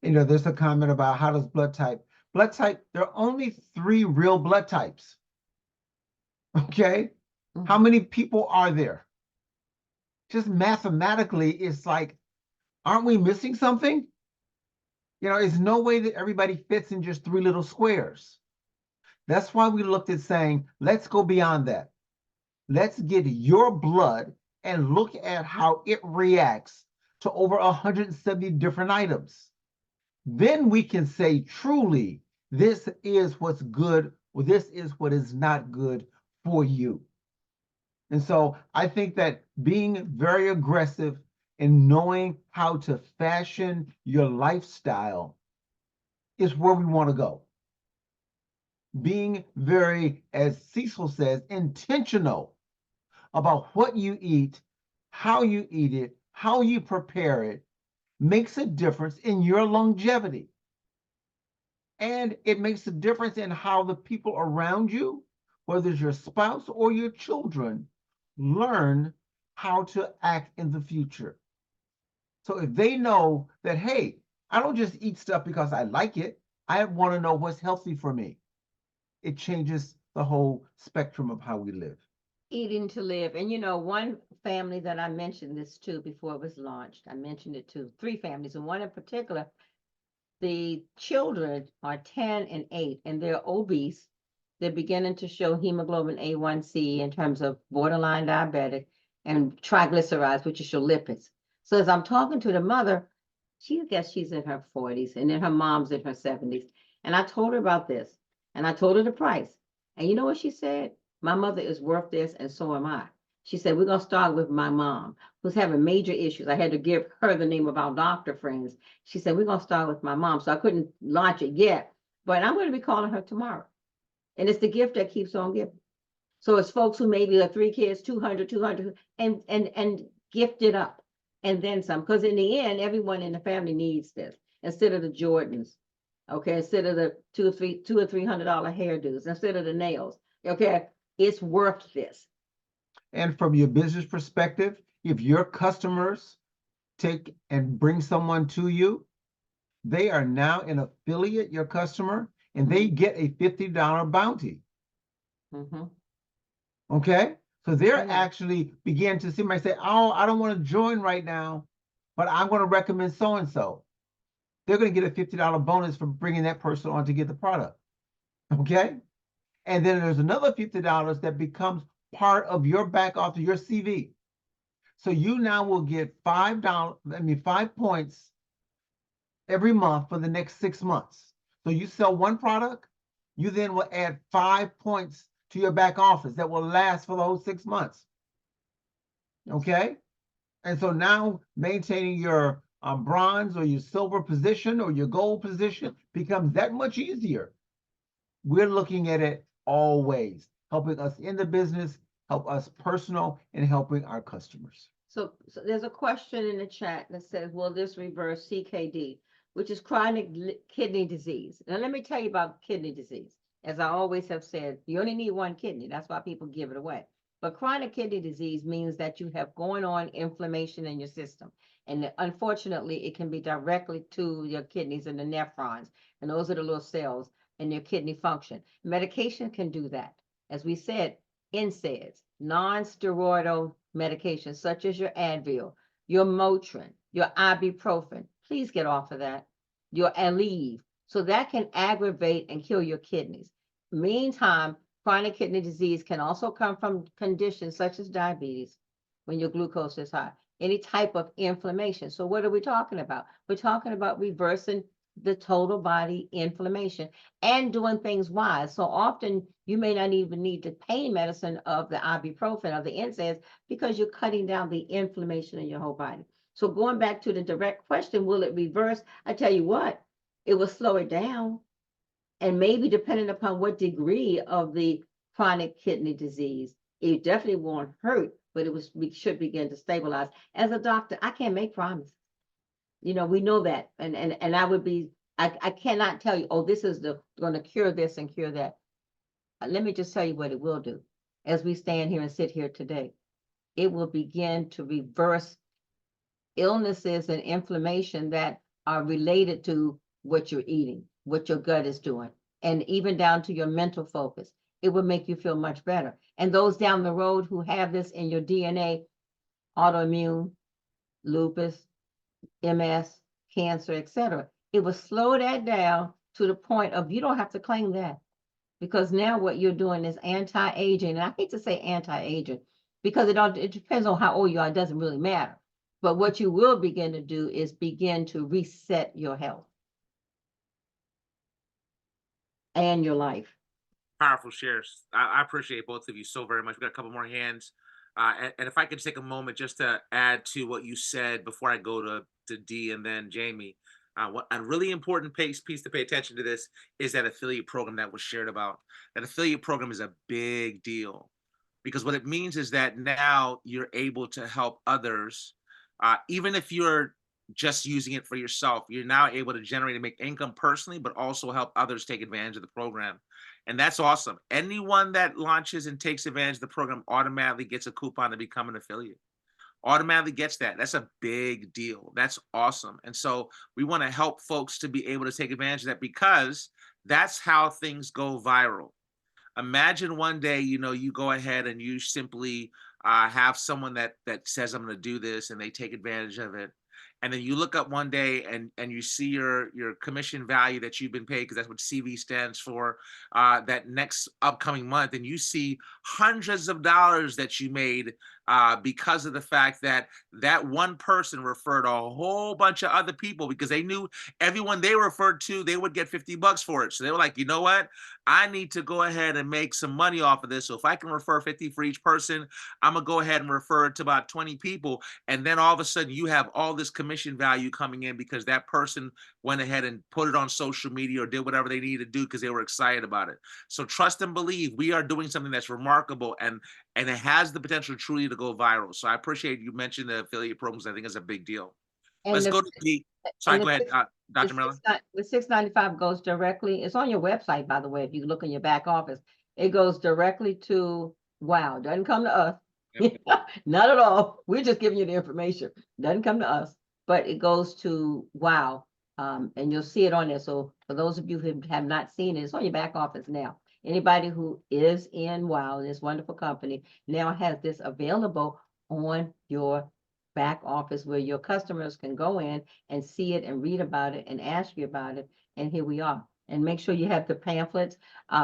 There's a comment about how does blood type, there are only 3 real blood types. Okay. Mm-hmm. How many people are there? Just mathematically, it's like, aren't we missing something? It's no way that everybody fits in just 3 little squares. That's why we looked at saying, let's go beyond that. Let's get your blood and look at how it reacts to over 170 different items. Then we can say, truly, this is what's good, or this is what is not good for you. And so I think that being very aggressive in knowing how to fashion your lifestyle is where we want to go. Being very, as Cecil says, intentional about what you eat, how you eat it, how you prepare it, makes a difference in your longevity. And it makes a difference in how the people around you, whether it's your spouse or your children, learn how to act in the future. So if they know that, hey, I don't just eat stuff because I like it, I want to know what's healthy for me. It changes the whole spectrum of how we live. Eating to live. And one family that I mentioned this to before it was launched, I mentioned it to 3 families, and one in particular, the children are 10 and 8, and they're obese. They're beginning to show hemoglobin A1C in terms of borderline diabetic and triglycerides, which is your lipids. So as I'm talking to the mother, I guess she's in her 40s, and then her mom's in her 70s. And I told her about this, and I told her the price. And you know what she said? My mother is worth this, and so am I. She said, we're going to start with my mom, who's having major issues. I had to give her the name of our doctor friends. She said, we're going to start with my mom. So I couldn't launch it yet, but I'm going to be calling her tomorrow. And it's the gift that keeps on giving. So it's folks who maybe have 3 kids, 200, and gift it up. And then some, because in the end, everyone in the family needs this. Instead of the Jordans, okay, instead of the $200 or $300 hairdos, instead of the nails, okay, it's worth this. And from your business perspective, if your customers take and bring someone to you, they are now an affiliate, your customer, and they get a $50 bounty. Mm-hmm. Okay? So they're actually begin to see, might say, oh, I don't want to join right now, but I'm going to recommend so-and-so. They're going to get a $50 bonus for bringing that person on to get the product. Okay? And then there's another $50 that becomes part of your back office, your CV. So you now will get $5 points every month for the next 6 months. So you sell one product, you then will add 5 points to your back office that will last for the whole 6 months. Okay? And so now maintaining your bronze or your silver position or your gold position becomes that much easier. We're looking at it all ways, helping us in the business, help us personal, and helping our customers. So there's a question in the chat that says, will this reverse CKD, which is chronic kidney disease? Now, let me tell you about kidney disease. As I always have said, you only need one kidney. That's why people give it away. But chronic kidney disease means that you have going on inflammation in your system. And unfortunately, it can be directly to your kidneys and the nephrons. And those are the little cells in your kidney function. Medication can do that. As we said, NSAIDs, non-steroidal medications such as your Advil, your Motrin, your ibuprofen. Please get off of that. Your Aleve. So that can aggravate and kill your kidneys. Meantime, chronic kidney disease can also come from conditions such as diabetes, when your glucose is high, any type of inflammation. So what are we talking about? We're talking about reversing the total body inflammation and doing things wise. So often you may not even need the pain medicine of the ibuprofen or the NSAIDs because you're cutting down the inflammation in your whole body. So going back to the direct question, will it reverse? I tell you what, it will slow it down. And maybe depending upon what degree of the chronic kidney disease, it definitely won't hurt, but we should begin to stabilize. As a doctor, I can't make promises. You know, we know that. And I cannot tell you, oh, this is going to cure this and cure that. Let me just tell you what it will do. As we stand here and sit here today, it will begin to reverse illnesses and inflammation that are related to what you're eating, what your gut is doing, and even down to your mental focus. It will make you feel much better. And those down the road who have this in your DNA, autoimmune, lupus, MS, cancer, etc., it will slow that down to the point of you don't have to claim that. Because now what you're doing is anti-aging. And I hate to say anti-aging because it depends on how old you are. It doesn't really matter. But what you will begin to do is begin to reset your health and your life. Powerful shares. I appreciate both of you so very much. We got a couple more hands. And if I could take a moment just to add to what you said before I go to Dee and then Jamie. What a really important piece to pay attention to this is that affiliate program that was shared about. That affiliate program is a big deal because what it means is that now you're able to help others, even if you're just using it for yourself, you're now able to generate and make income personally, but also help others take advantage of the program. And that's awesome. Anyone that launches and takes advantage of the program automatically gets a coupon to become an affiliate. Automatically gets that. That's a big deal. That's awesome. And so we want to help folks to be able to take advantage of that because that's how things go viral. Imagine one day, you go ahead and you simply have someone that says, I'm going to do this, and they take advantage of it. And then you look up one day and you see your commission value that you've been paid, because that's what CV stands for, that next upcoming month, and you see hundreds of dollars that you made because of the fact that that one person referred a whole bunch of other people, because they knew everyone they referred to, they would get $50 for it. So they were like, you know what? I need to go ahead and make some money off of this. So if I can refer 50 for each person, I'm gonna go ahead and refer it to about 20 people. And then all of a sudden you have all this commission value coming in because that person went ahead and put it on social media or did whatever they needed to do because they were excited about it. So trust and believe, we are doing something that's remarkable and it has the potential truly to go viral. So I appreciate you mentioned the affiliate programs. I think is a big deal. And Let's go to the, sorry, go ahead, Dr. Marilyn. The $6.95 goes directly, it's on your website, by the way, if you look in your back office, it goes directly to WOW. Doesn't come to us. Not at all. We're just giving you the information. Doesn't come to us, but it goes to WOW. And you'll see it on there. So for those of you who have not seen it, it's on your back office now. Anybody who is in WOW, this wonderful company, now has this available on your back office where your customers can go in and see it and read about it and ask you about it. And here we are. And make sure you have the pamphlets.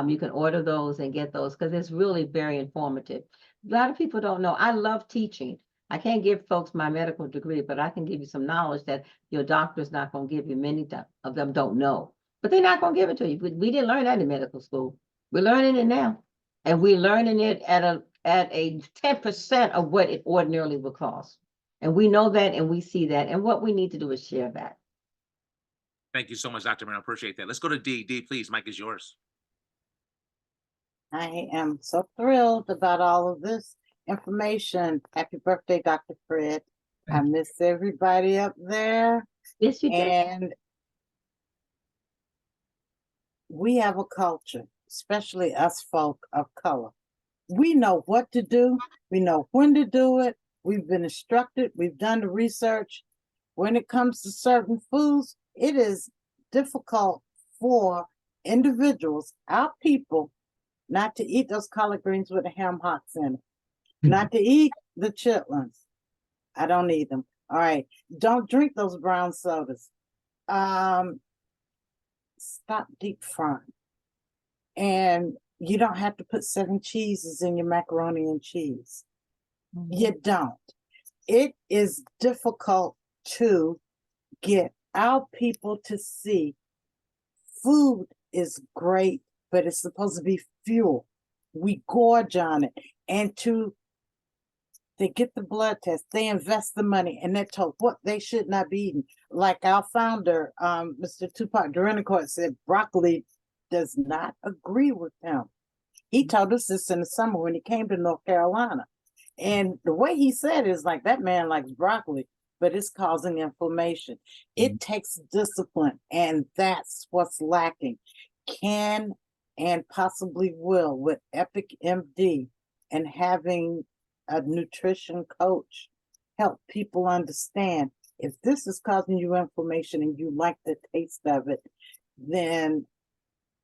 You can order those and get those because it's really very informative. A lot of people don't know. I love teaching. I can't give folks my medical degree, but I can give you some knowledge that your doctor's not going to give you. Many of them don't know, but they're not going to give it to you. We didn't learn that in medical school. We're learning it now, and we're learning it at a 10% of what it ordinarily would cost. And we know that, and we see that, and what we need to do is share that. Thank you so much, Dr. Brown. Appreciate that. Let's go to D. D, please. Mike is yours. I am so thrilled about all of this information. Happy birthday, Dr. Fred. I miss everybody up there. Yes, you did. And we have a culture, especially us folk of color. We know what to do. We know when to do it. We've been instructed. We've done the research. When it comes to certain foods, it is difficult for individuals, our people, not to eat those collard greens with the ham hocks in it, not to eat the chitlins. I don't eat them. All right. Don't drink those brown sodas. Stop deep frying. And you don't have to put 7 cheeses in your macaroni and cheese. You don't. It is difficult to get our people to see food is great, but it's supposed to be fuel. We gorge on it. And they get the blood test, they invest the money, and they're told what they should not be eating. Like our founder, Mr. Tupac Drennicourt said, broccoli does not agree with him. He told us this in the summer when he came to North Carolina. And the way he said it is like, that man likes broccoli, but it's causing inflammation. It takes discipline, and that's what's lacking. Can and possibly will with Epic MD and having a nutrition coach help people understand if this is causing you inflammation and you like the taste of it, then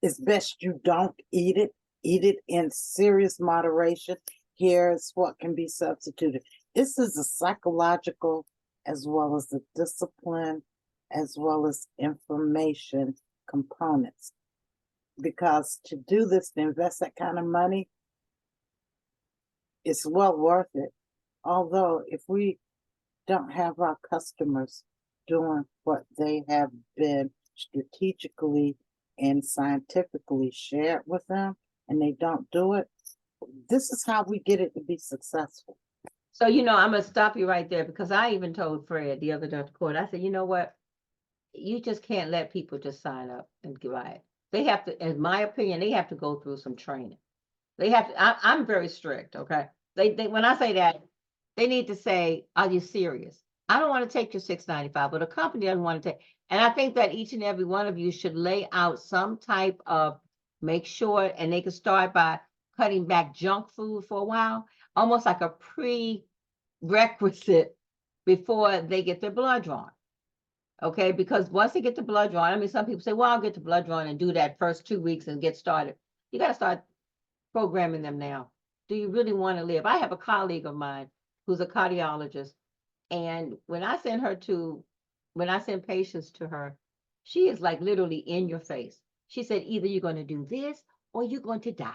it's best you don't eat it. Eat it in serious moderation. Here's what can be substituted. This is a psychological as well as the discipline as well as information components. Because to do this, to invest that kind of money, it's well worth it. Although if we don't have our customers doing what they have been strategically and scientifically shared with them, and they don't do it, this is how we get it to be successful. So, I'm going to stop you right there, because I even told Fred the other Dr. Court, I said, you know what? You just can't let people just sign up and buy it. They have to, in my opinion, they have to go through some training. They have to, I'm very strict, okay? They when I say that, they need to say, are you serious? I don't want to take your $6.95, but a company doesn't want to take. And I think that each and every one of you should lay out some type of, make sure, and they can start by cutting back junk food for a while, almost like a prerequisite before they get their blood drawn. Okay, because once they get the blood drawn, I mean, some people say, well, I'll get the blood drawn and do that first 2 weeks and get started. You got to start programming them now. Do you really want to live? I have a colleague of mine who's a cardiologist. And when I send patients to her, she is like literally in your face. She said, either you're going to do this or you're going to die.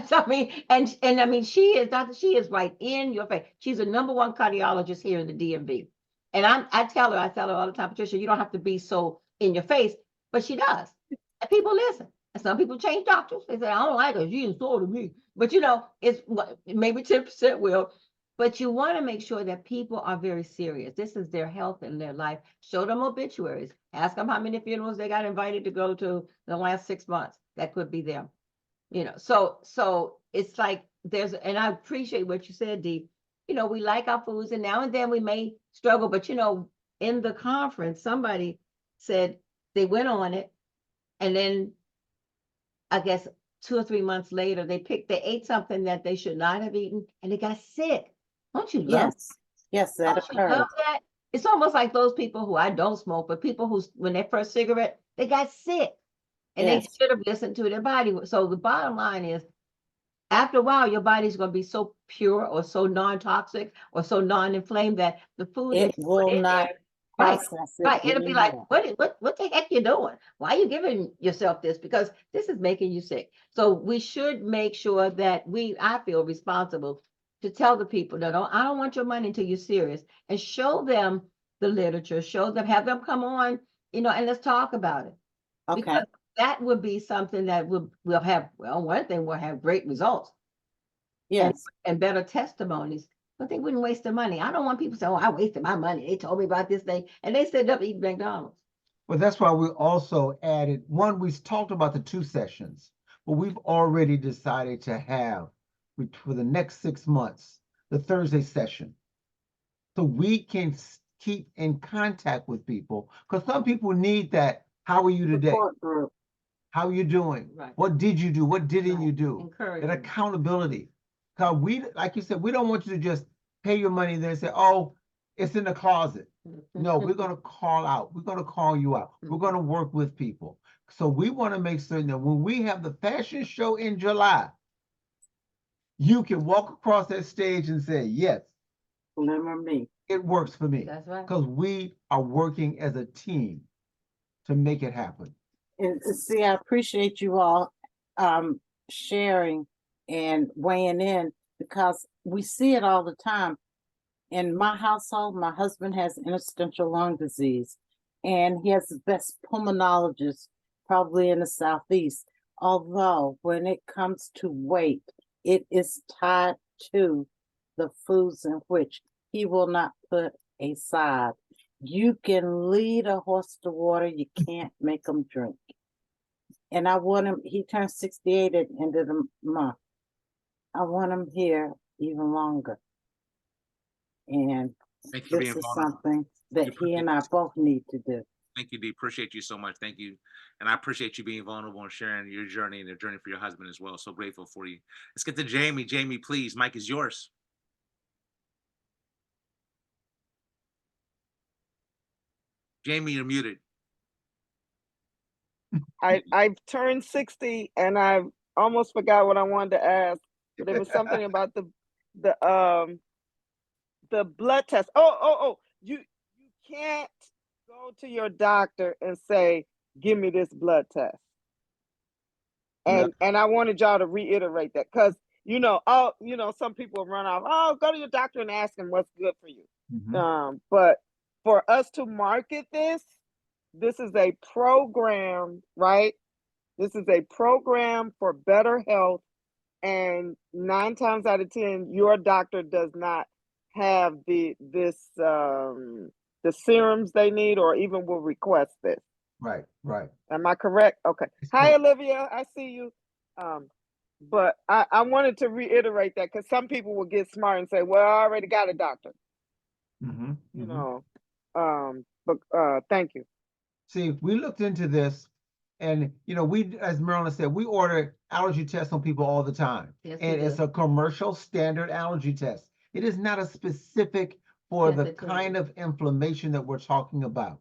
So I mean, and I mean, she is right in your face. She's the #1 cardiologist here in the DMV. And I tell her all the time, Patricia, you don't have to be so in your face, but she does. And people listen. And some people change doctors. They say, I don't like her. She insulted me. But it's maybe 10% will. But you want to make sure that people are very serious. This is their health and their life. Show them obituaries. Ask them how many funerals they got invited to go to the last 6 months. That could be them. So it's like and I appreciate what you said, Dee. We like our foods, and now and then we may struggle, but in the conference, somebody said they went on it, and then I guess 2 or 3 months later, they ate something that they should not have eaten, and they got sick. Don't you love? Yes, that occurred. Love that? It's almost like those people who, I don't smoke, but people who, when their first cigarette, they got sick, and they should have listened to their body. So the bottom line is, after a while, your body's going to be so pure or so non-toxic or so non-inflamed that the food It will not process it. Right. It'll be like, what the heck you doing? Why are you giving yourself this? Because this is making you sick. So we should make sure that I feel responsible to tell the people that I don't want your money until you're serious, and show them the literature, show them, have them come on, and let's talk about it. Okay, Because that would be something that we'll have, well, one thing, we'll have great results yes, and better testimonies, but they wouldn't waste their money. I don't want people to say, oh, I wasted my money. They told me about this thing, and they sit up eating McDonald's. Well, that's why we also added one. We talked about the 2 sessions, but we've already decided to have for the next 6 months the Thursday session, so we can keep in contact with people, because some people need that. How are you today? support group. How are you doing? Right. What did you do? What didn't Right. you do? Encourage That them. accountability. Because we, like you said, we don't want you to just pay your money there and say, oh, it's in the closet. No, we're going to call out. We're going to call you out. We're going to work with people. So we want to make certain that when we have the fashion show in July, you can walk across that stage and say, yes, Remember me. it works for me. That's right. Because we are working as a team to make it happen. And see, I appreciate you all sharing and weighing in, because we see it all the time. In my household, my husband has interstitial lung disease, and he has the best pulmonologist probably in the Southeast. Although when it comes to weight, it is tied to the foods in which he will not put aside. You can lead a horse to water, you can't make him drink. And I want him, he turned 68 at the end of the month. I want him here even longer. And Thank you for this being is vulnerable. something that he and I both need to do. Thank you, Dee. Appreciate you so much. Thank you. And I appreciate you being vulnerable and sharing your journey and the journey for your husband as well. So grateful for you. Let's get to Jamie. Jamie, please. Mike is yours. Jamie, you're muted. I've turned 60 and I almost forgot what I wanted to ask. But there was something about the blood test. Oh, you can't go to your doctor and say, give me this blood test. And I wanted y'all to reiterate that, because some people run off, oh, go to your doctor and ask him what's good for you. But for us to market this is a program, right? This is a program for better health, and 9 times out of 10, your doctor does not have the serums they need, or even will request this. Right. Am I correct? Okay. Hi, Olivia. I see you. But I wanted to reiterate that, because some people will get smart and say, well, I already got a doctor. But thank you. See, we looked into this, and we, as Marilyn said, we order allergy tests on people all the time. Yes, and it's a commercial standard allergy test. It is not a specific for the kind of inflammation that we're talking about.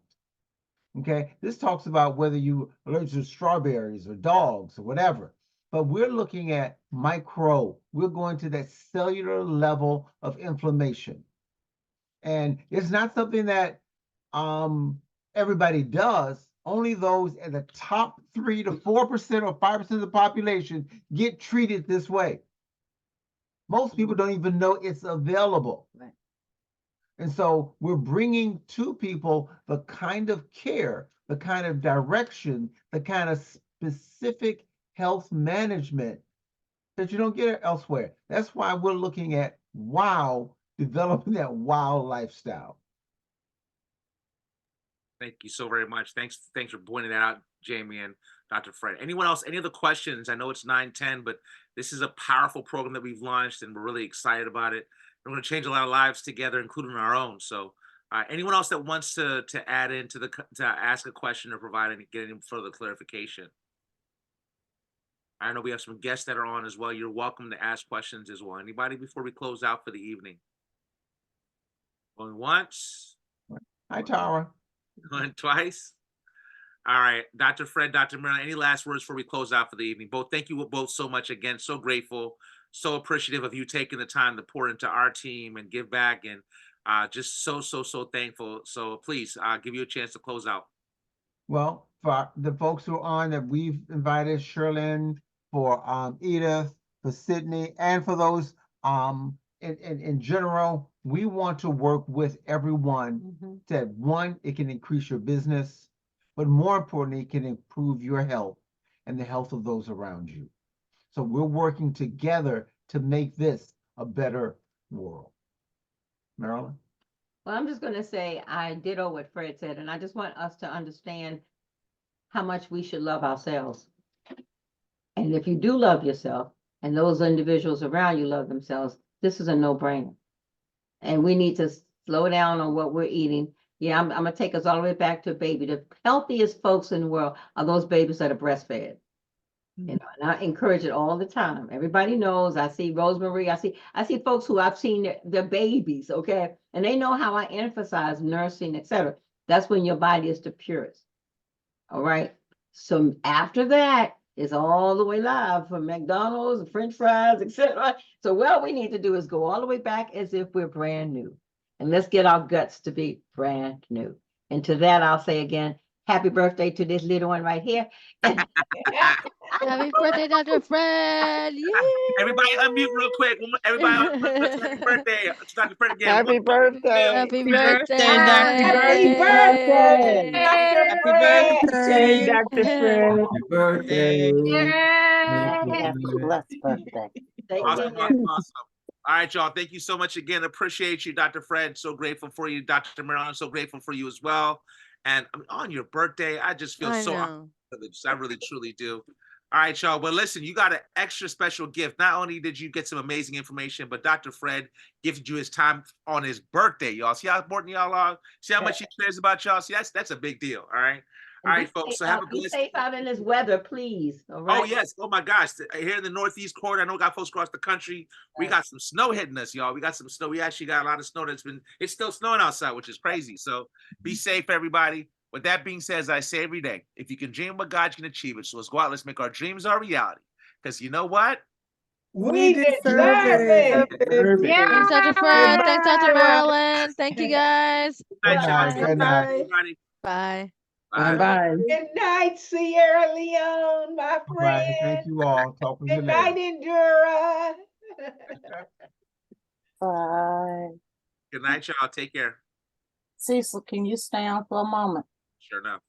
Okay, this talks about whether you allergic to strawberries or dogs or whatever. But we're looking at micro. We're going to that cellular level of inflammation. And it's not something that everybody does. Only those at the top 3 to 4% or 5% of the population get treated this way. Most people don't even know it's available. Right. And so we're bringing to people the kind of care, the kind of direction, the kind of specific health management that you don't get elsewhere. That's why we're looking at developing that lifestyle. Thank you so very much. Thanks for pointing that out, Jamie and Dr. Fred. Anyone else? Any other questions? I know it's 9:10, but this is a powerful program that we've launched, and we're really excited about it. We're going to change a lot of lives together, including our own. So, anyone else that wants to add in to ask a question or get any further clarification? I know we have some guests that are on as well. You're welcome to ask questions as well. Anybody before we close out for the evening? Going once. Hi, Tara. Going twice. All right, Dr. Fred, Dr. Marilyn, any last words before we close out for the evening? Both, thank you both so much again. So grateful, so appreciative of you taking the time to pour into our team and give back, and just so thankful. So please, I'll give you a chance to close out. Well, for the folks who are on that we've invited, Sherlyn, for Edith, for Sydney, and for those in general, we want to work with everyone Mhm. that one, it can increase your business, but more importantly, it can improve your health and the health of those around you. So we're working together to make this a better world. Marilyn? Well, I'm just gonna say, I ditto what Fred said, and I just want us to understand how much we should love ourselves. And if you do love yourself, and those individuals around you love themselves, this is a no-brainer. And we need to slow down on what we're eating. Yeah, I'm gonna take us all the way back to a baby. The healthiest folks in the world are those babies that are breastfed. You know, and I encourage it all the time. Everybody knows. I see Rosemary. I see folks who I've seen their babies, okay, and they know how I emphasize nursing, etc. That's when your body is the purest. All right. So after that is all the way live from McDonald's, French fries, etc. So what we need to do is go all the way back as if we're brand new, and let's get our guts to be brand new. And to that, I'll say again, happy birthday to this little one right here. Happy birthday, Dr. Fred! Yay! Everybody unmute real quick. Everybody happy birthday. It's Dr. Fred again. Happy birthday. Happy birthday, Dr. Happy birthday. birthday, Happy Fred. birthday, Dr. Fred. Happy birthday. Happy blessed birthday. Take Awesome, care. awesome, awesome. All right, y'all. Thank you so much again. Appreciate you, Dr. Fred. So grateful for you, Dr. Marilyn. So grateful for you as well. And on your birthday, I just feel I so know. privileged. I really, truly do. All right, y'all. But listen, you got an extra special gift. Not only did you get some amazing information, but Dr. Fred gifted you his time on his birthday, y'all. See how important y'all are? See how much he cares about y'all? See, that's a big deal. All right. All right, folks. So have a Be blessed. safe out in this weather, please. All right. Oh yes. Oh my gosh. Here in the Northeast corner, I know we got folks across the country. We got some snow hitting us, y'all. We got some snow. We actually got a lot of snow it's still snowing outside, which is crazy. So be safe, everybody. With that being said, as I say every day, if you can dream what God, you can achieve it. So let's go out, let's make our dreams our reality. Because you know what? We deserve it. Thanks, Dr. Fred. Thanks, Dr. Marilyn. Thank you, guys. Good night, y'all. Good night. Everybody. Bye. Bye. Bye. Good night, Sierra Leone, my Bye. Thank friend. you all. Talk with you Good later. night, Endura. Bye. Good night, y'all. Take care. Cecil, can you stay on for a moment? Sure enough.